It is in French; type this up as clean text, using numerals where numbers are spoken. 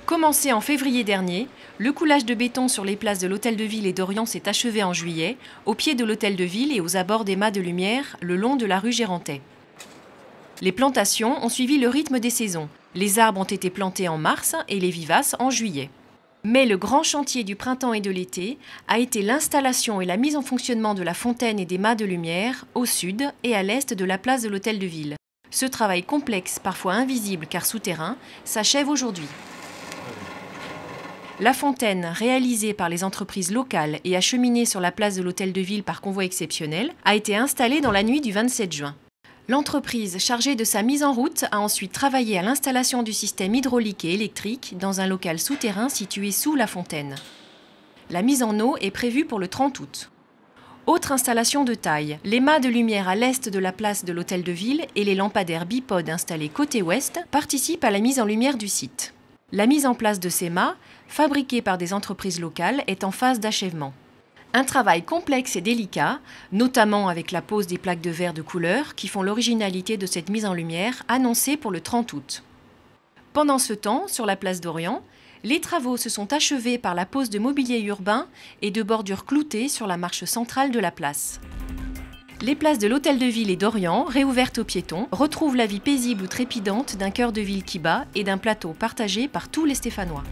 Commencé en février dernier, le coulage de béton sur les places de l'Hôtel de Ville et d'Orient s'est achevé en juillet, au pied de l'Hôtel de Ville et aux abords des mâts de lumière, le long de la rue Gérantais. Les plantations ont suivi le rythme des saisons. Les arbres ont été plantés en mars et les vivaces en juillet. Mais le grand chantier du printemps et de l'été a été l'installation et la mise en fonctionnement de la fontaine et des mâts de lumière au sud et à l'est de la place de l'Hôtel de Ville. Ce travail complexe, parfois invisible car souterrain, s'achève aujourd'hui. La fontaine, réalisée par les entreprises locales et acheminée sur la place de l'Hôtel de Ville par convoi exceptionnel, a été installée dans la nuit du 27 juin. L'entreprise chargée de sa mise en route a ensuite travaillé à l'installation du système hydraulique et électrique dans un local souterrain situé sous la fontaine. La mise en eau est prévue pour le 30 août. Autre installation de taille, les mâts de lumière à l'est de la place de l'Hôtel de Ville et les lampadaires bipodes installés côté ouest participent à la mise en lumière du site. La mise en place de ces mâts, fabriqués par des entreprises locales, est en phase d'achèvement. Un travail complexe et délicat, notamment avec la pose des plaques de verre de couleur qui font l'originalité de cette mise en lumière annoncée pour le 30 août. Pendant ce temps, sur la place d'Orient, les travaux se sont achevés par la pose de mobilier urbain et de bordures cloutées sur la marche centrale de la place. Les places de l'Hôtel de Ville et d'Orient, réouvertes aux piétons, retrouvent la vie paisible ou trépidante d'un cœur de ville qui bat et d'un plateau partagé par tous les Stéphanois.